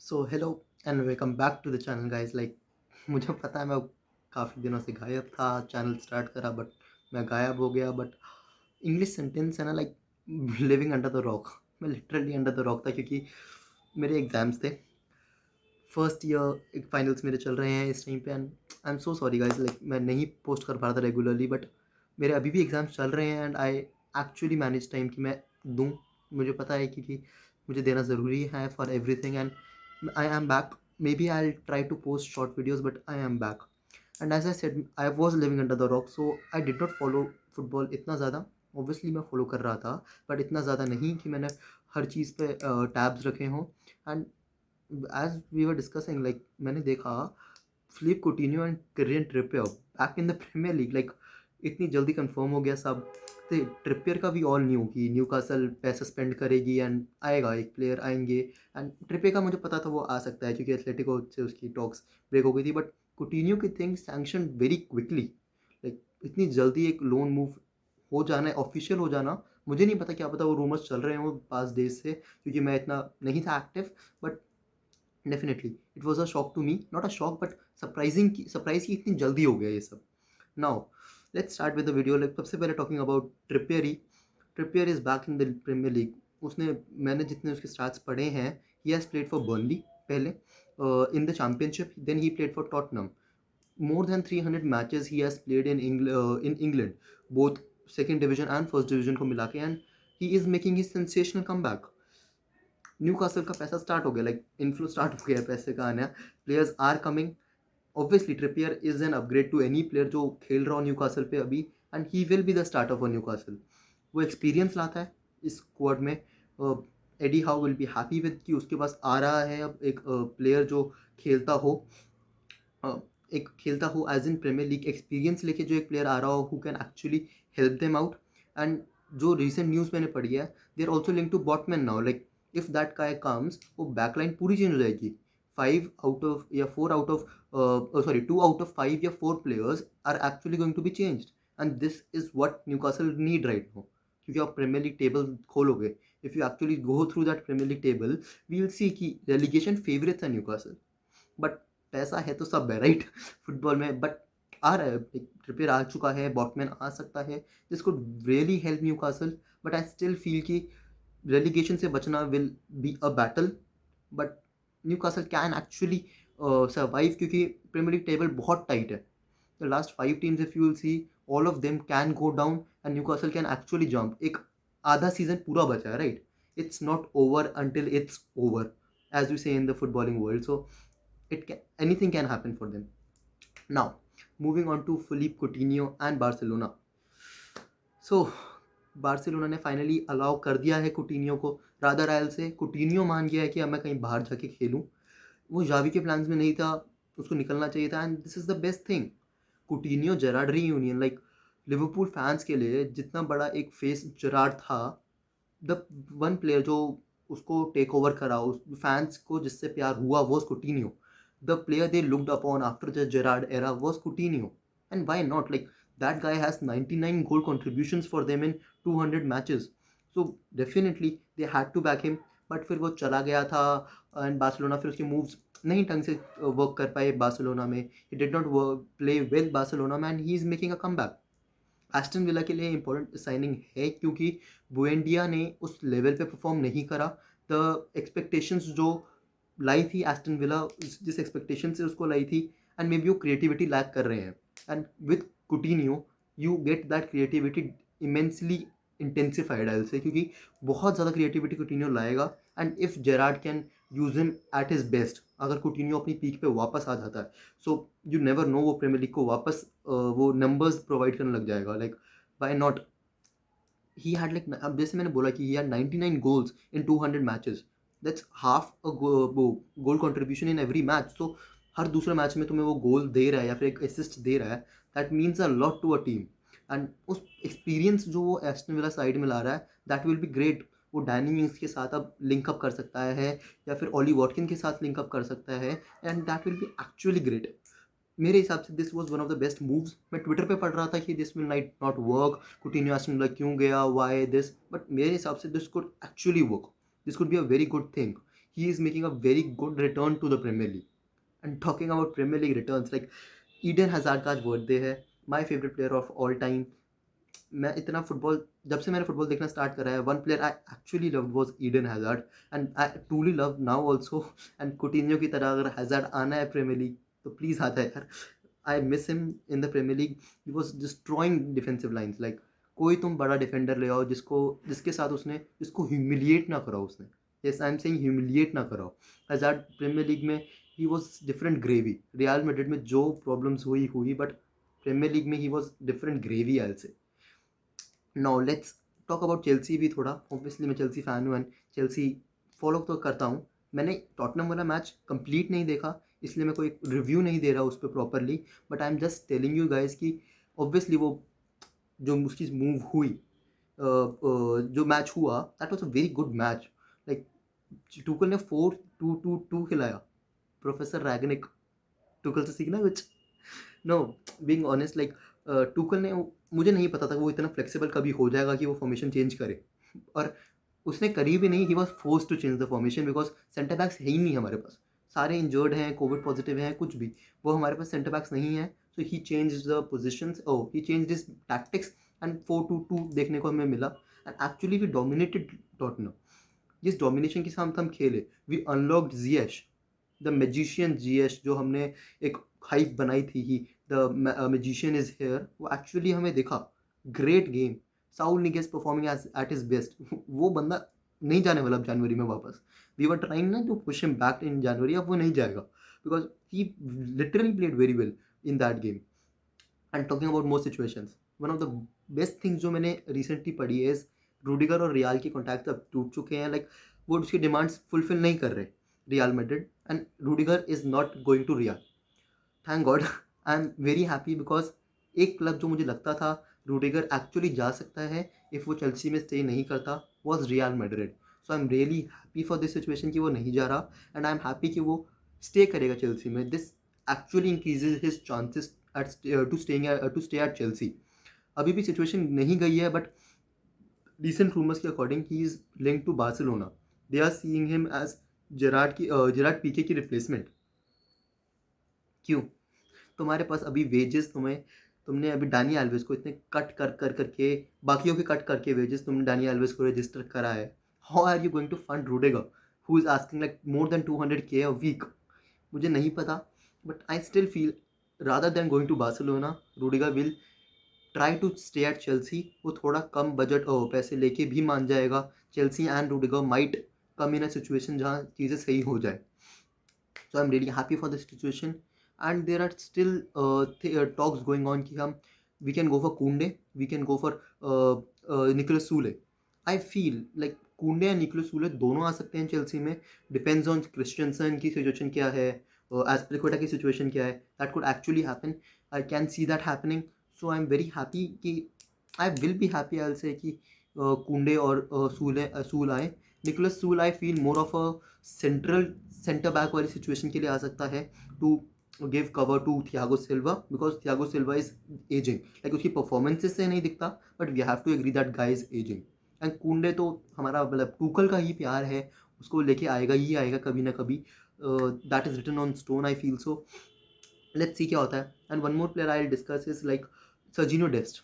So hello and welcome back to the channel guys. मुझे पता है मैं काफ़ी दिनों से गायब था। चैनल स्टार्ट करा बट मैं गायब हो गया। बट इंग्लिश सेंटेंस है ना, लिविंग अंडर द रॉक। मैं लिटरली अंडर द रॉक था क्योंकि मेरे एग्ज़ाम्स थे। फर्स्ट ईयर एक फाइनल्स मेरे चल रहे हैं इस टाइम पे and I am so sorry guys. मैं नहीं पोस्ट कर पा रहा था रेगुलरली, बट मेरे अभी भी एग्ज़ाम्स चल रहे हैं and I actually manage time कि मैं दूँ। मुझे पता है कि मुझे देना ज़रूरी है for everything and I am back. Maybe I'll try to post short videos, but I am back. And as I said, I was living under the rock, so I did not follow football इतना ज़्यादा। Obviously मैं follow कर रहा था, but इतना ज़्यादा नहीं कि मैंने हर चीज़ पे tabs रखे हों। And as we were discussing, मैंने देखा Philippe coutinho and Kieran Trippier back in the Premier League. इतनी जल्दी कंफर्म हो गया सब। तो ट्रिपियर का भी ऑल न्यू कि न्यूकासल पैसा स्पेंड करेगी एंड आएगा, एक प्लेयर आएंगे। एंड ट्रिपियर का मुझे पता था वो आ सकता है क्योंकि एथलेटिको से उसकी टॉक्स ब्रेक हो गई थी। But coutinho key thing sanction very quickly. इतनी जल्दी एक लोन मूव हो जाना, ऑफिशियल हो जाना। मुझे नहीं पता, क्या पता वो रूमर्स चल रहे हों पास डेज से क्योंकि मैं इतना नहीं था active. But definitely it was a shock to me, not a shock but surprise की इतनी जल्दी हो गया ये सब। Now let's start with the video. सबसे पहले टॉकिंग अबाउट ट्रिपियर ही। Trippier is back in the Premier League. उसने मैंने जितने उसके स्टार्ट्स पढ़े हैं, ही हैज़ प्लेड फॉर बर्नली पहले in the Championship, then he played for Tottenham. More than 300 matches he has played in England, both second division and first division को मिला के। And he is making his sensational come back. Newcastle का पैसा start हो गया, inflow start हो गया पैसे का आना। Players are coming. Obviously Trippier is an upgrade to any player जो खेल रहा हो न्यूकासल पे अभी, and he will be the starter for Newcastle. वो एक्सपीरियंस लाता है इस स्क्वाड में। Eddie Howe will be happy with कि उसके पास आ रहा है अब एक प्लेयर जो खेलता हो, एक खेलता हो age in Premier League experience लेके, जो एक प्लेयर आ रहा हो who can actually help them out. And जो रिसेंट न्यूज़ मैंने पढ़ी है, they are also link to Botman now. If that guy comes, वो बैकलाइन पूरी चेंज हो जाएगी। 2 आउट ऑफ 5 या 4 players are actually going to be changed. And this is what Newcastle need right now. क्योंकि आप प्रीमियर लीग टेबल खोलोगे, if you actually go through that Premier League table, we will see कि relegation favourites है Newcastle. But पैसा है तो सब है राइट फुटबॉल में। बट आ रहा है, एक ट्रिपियर आ चुका है, बॉटमैन आ सकता है, this could really help Newcastle. But I still feel कि रेलिगेशन से बचना will be a battle. But Newcastle can actually survive क्योंकि प्रीमियर लीग टेबल बहुत टाइट है। The last 5 teams if you will see, all of them can go down and Newcastle can actually jump. एक आधा season पूरा बचा है right. It's not over until it's over, as we से in the footballing world. So anything can happen for them. Now, moving on to Philippe Coutinho and Barcelona. So, Barcelona ने finally allow कर दिया है कुटिनियो को rather royal से। कुटिनियो मान गया है कि अब मैं कहीं बाहर जाके खेलूं। वो जावी के प्लान्स में नहीं था, उसको निकलना चाहिए था। And this is the best thing. Coutinho Gerrard reunion, Liverpool fans के लिए जितना बड़ा एक फेस जेरार्ड था, द वन प्लेयर जो उसको टेक ओवर करा, उस फैंस को जिससे प्यार हुआ, वो Coutinho. The player they looked upon after the Gerrard era was Coutinho. And why not, that guy has 99 goal contributions for them in 200 matches. So definitely they had to back him. But फिर वो चला गया था and Barcelona फिर उसके moves नहीं ढंग से वर्क कर पाए बार्सिलोना में। He did not play well Barcelona में and he is making a comeback. Aston Villa के लिए इंपॉर्टेंट साइनिंग है क्योंकि बुएंडिया ने उस लेवल पे परफॉर्म नहीं करा। द एक्सपेक्टेशंस जो लाई थी एस्टन विला, जिस एक्सपेक्टेशन से उसको लाई थी, एंड मे बी वो क्रिएटिविटी लैक कर रहे हैं। And with Coutinho you get that creativity immensely intensified I say, क्योंकि बहुत ज़्यादा क्रिएटिविटी कुटिनियो लाएगा। And if Gerrard can use him at his best, अगर कुटिनियो अपनी पीक पे वापस आ जाता है, सो यू नेवर नो, वो प्रीमियर लीग को वापस वो नंबर्स प्रोवाइड करने लग जाएगा। बाय नॉट, ही हैड अब जैसे मैंने बोला कि he had 99 goals in 200 matches. That's half a goal contribution in every match. So हर दूसरे मैच में तुम्हें वो गोल दे रहा है या फिर एक असिस्ट दे रहा है, that means a lot to a team. And उस एक्सपीरियंस जो वो एस्टन विला साइड में ला रहा है, दैट विल बी ग्रेट। वो डैनी मिंग्स के साथ अब लिंकअप कर सकता है या फिर ओली वॉटकिन के साथ लिंकअप कर सकता है, and that will B actually great. मेरे हिसाब से this was one of the best moves. मैं ट्विटर पे पढ़ रहा था कि this will not work, कुटिन्यो Aston villa क्यों गया, व्हाई दिस, बट मेरे हिसाब से this could actually work. This could be a very good thing. he is making a very good return to the Premier League. And talking about Premier League returns, like Eden hazard का आज birthday है, my favourite player of all time. मैं इतना football, जब से मैंने football देखना start करा है, one player I actually love was Eden hazard, and I truly love now also. And Coutinho की तरह अगर हैज़ार्ड आना है प्रीमियर लीग तो प्लीज़ आता है यार. I miss him in the Premier League. He was destroying defensive lines. Like कोई तुम बड़ा डिफेंडर ले आओ जिसके साथ उसने जिसको ह्यूमिलिएट ना कराओ उसने. Yes, I am saying humiliate ना कराओ. हैज़ार्ड प्रीमियर लीग में he was different gravy. Real Madrid में जो प्रॉब्लम्स हुई बट प्रीमियर लीग में ही वॉज डिफरेंट ग्रेवी. आई से now let's talk about Chelsea भी थोड़ा. ऑब्वियसली मैं चेल्सी फ़ैन हूँ एंड चेल्सी फॉलो तो करता हूँ. मैंने टॉटनम वाला मैच कंप्लीट नहीं देखा, इसलिए मैं कोई रिव्यू नहीं दे रहा उस पर properly, but I am just telling you guys कि ऑब्वियसली वो जो उसकी मूव हुई, जो मैच हुआ, that was a very good match. Like Tuchel ने 4-2-2-2 खिलाया. प्रोफेसर रैगनिक, टूकल से सीखना कुछ. No, being honest, like Tuchel ने, मुझे नहीं पता था वो इतना फ्लेक्सिबल कभी हो जाएगा कि वो फॉर्मेशन चेंज करे, और उसने करी भी नहीं. He was force to change the formation because centre backs है ही नहीं हमारे पास. सारे इंजर्ड हैं, कोविड पॉजिटिव हैं, कुछ भी. वो हमारे पास सेंटर बैक्स नहीं है. So he change the positions, he change this tactics, and 4-2-2 देखने को हमें मिला. And actually we dominated Tottenham. जिस डोमिनेशन के साथ हम खेले, we unlocked Ziyech, the magician Ziyech, जो हमने एक हाइप बनाई थी he the magician is here, वो एक्चुअली हमें दिखा. Great game. Saul Niguez performing at his best. वो बंदा नहीं जाने वाला अब जनवरी में वापस. वी वर ट्राइंग ना to push him back in January, अब वो नहीं जाएगा because he literally played very well in that game. And talking about more situations, one of the best things जो मैंने रिसेंटली पढ़ी है, रूडिगर और रियाल के कॉन्टैक्ट अब टूट चुके हैं. लाइक वो उसकी डिमांड्स फुलफिल नहीं कर रहे Real Madrid, and Rudiger is not going to Real. Thank God. I am very happy because एक क्लब जो मुझे लगता था रूडिगर एक्चुअली जा सकता है इफ़ वो चेल्सी में स्टे नहीं करता, was real Madrid. So I am really happy for this situation कि वो नहीं जा रहा, एंड आई एम हैप्पी कि वो स्टे करेगा चेल्सी में. This actually increases his chances to stay at Chelsea. अभी भी सिचुएशन नहीं गई है, बट recent rumors के according he is link to Barcelona. They are seeing him as Gerard Pique की रिप्लेसमेंट. क्यों? तुम्हारे पास अभी वेजेस, तुमने अभी डानी एल्वेस को इतने कट करके बाकियों के कट करके वेजेस तुमने डानी एल्वेस को रजिस्टर करा है. How are you going to fund Rudiger who is asking like more than 200K a week? मुझे नहीं पता, but I still feel rather than going to Barcelona, Rudiger will try to stay at Chelsea. वो थोड़ा कम budget पैसे लेके भी मान जाएगा. Chelsea and Rudiger might come in a situation जहाँ चीज़ें सही हो जाए. So I am really happy for this situation. And there are still talks going on कि हम we can go for Kounde, we can go for Niklas Sule. I feel like Kounde and Niklas Sule दोनों आ सकते हैं Chelsea में. Depends on Christensen की situation क्या है, एस्पिलिक्वेटा की सिचुएशन क्या है. That could actually happen. I can see that happening. So I am very happy कि I will be happy I say कि कूंडे और सूल आए. Nicholas Sule I feel more of a centre back वाली situation के लिए आ सकता है to give cover to Thiago Silva, because Thiago Silva is ageing. Like उसकी परफॉर्मेंसेस से नहीं दिखता, but we have to agree that guy is ageing. And Kounde तो हमारा मतलब टूकल का ही प्यार है, उसको लेके आएगा ही आएगा कभी ना कभी. That is written on stone I feel. So let's see क्या होता है. And one more player I will discuss is like Sergino Dest.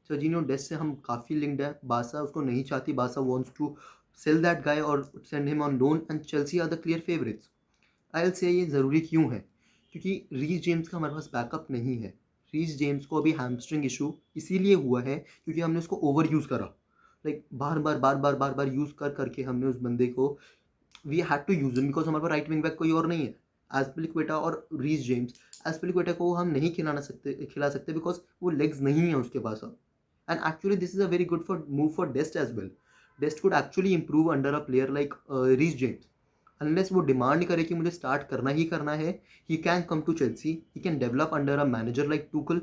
Sergino Dest से हम काफ़ी लिंक्ड है. बासा उसको नहीं चाहती. बासा wants to sell that guy और send him on loan, and Chelsea are the clear favourites. I will say ये ज़रूरी क्यों है, क्योंकि रीस जेम्स का हमारे पास बैकअप नहीं है. रीस जेम्स को अभी हैमस्ट्रिंग इशू इसीलिए हुआ है क्योंकि हमने उसको ओवर यूज़ करा. लाइक बार बार यूज़ करके हमने उस बंदे को, we had to use him because हमारे पास राइट विंग बैक कोई और नहीं है. एस्पिलिक्वेटा और रीस जेम्स, एस्पिलिक्वेटा को हम नहीं खिला सकते बिकॉज वो लेग्स नहीं है उसके पास अब. And actually this is a very good for move for Dest as well. Dest could actually improve under a player like Reece James. Unless वो डिमांड करे कि मुझे स्टार्ट करना ही करना है, he can come to Chelsea, he can develop under a manager like Tuchel,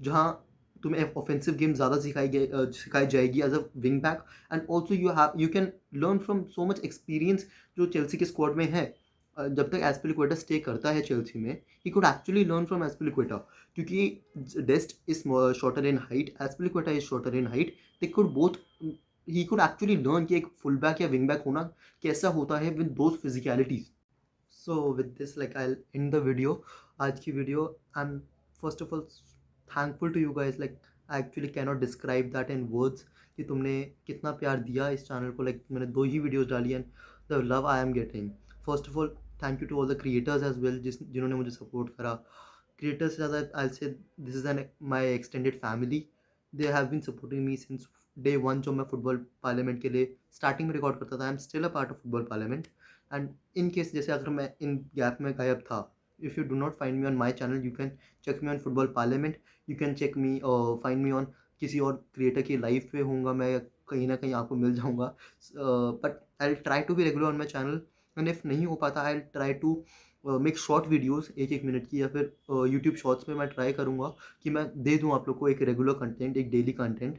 जहाँ तुम्हें ऑफेंसिव गेम ज़्यादा सिखाई जाएगी as a wing back. And also you can learn from so much experience जो चेल्सी के स्क्वाड में है. जब तक एस्पिलिक्वेटा स्टे करता है चेल्सी में, he could actually learn from Azpilicueta, क्योंकि Dest is shorter in height, Azpilicueta is shorter in height. They could both he could actually learn कि एक full back या wing back होना कैसा होता है with those physicalities. So with this, like, I'll end the video. आज की video, I'm first of all thankful to you guys. Like, I actually cannot describe that in words कि तुमने कितना प्यार दिया इस चैनल को. Like, मैंने 2 ही वीडियोस डाली and the love I am getting. First of all, thank you to all the creators as well जिन्होंने मुझे सपोर्ट करा. Creators से ज़्यादा I'll say this is my extended family. They have been supporting me since day one. जो मैं football parliament के लिए starting में रिकॉर्ड करता था, I am still a part of football parliament. And in case जैसे अगर मैं इन गैप में गायब था, if you do not find me on my channel, you can check me on football parliament. You can check me find me on किसी और creator की लाइव पे होऊंगा मैं, कहीं ना कहीं आपको मिल जाऊंगा. But I try to be regular on my channel. And if नहीं हो पाता, I try to make short videos 1-1 minute की, या फिर यूट्यूब शॉर्ट्स पे मैं ट्राई करूँगा कि मैं दे दूँ आप लोग को एक रेगुलर कंटेंट, एक डेली कंटेंट.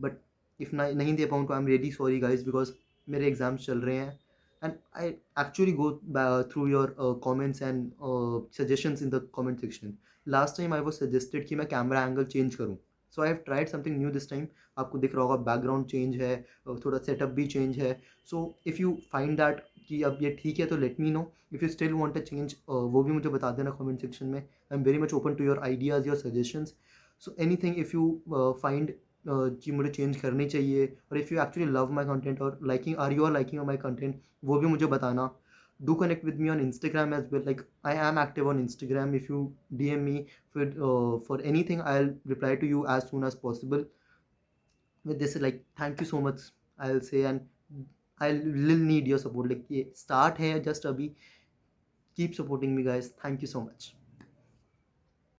बट इफ़ नहीं दे पाऊँ तो आई am really sorry guys, because मेरे एग्ज़ाम्स चल रहे हैं. And I actually go through your comments and suggestions in the comment section. Last time I was suggested कि मैं कैमरा एंगल चेंज करूँ, so I have tried something new this time. आपको दिख रहा होगा बैकग्राउंड चेंज है, थोड़ा setup भी चेंज है. So if you find that कि अब ये ठीक है तो let me know. If you still want a change, वो भी मुझे बता देना कमेंट सेक्शन में. I am very much open to your ideas, your suggestions. So anything if you find कि मुझे चेंज करनी चाहिए, और if you actually love my content और liking, are you are liking my content, वो भी मुझे बताना. Do connect with me on Instagram as well. Like, I am active on Instagram. If you DM me for anything, I'll reply to you as soon as possible. With this, like, thank you so much, I'll say. And I will need your support. Like, ये start है just अभी. Keep supporting me guys. Thank you so much.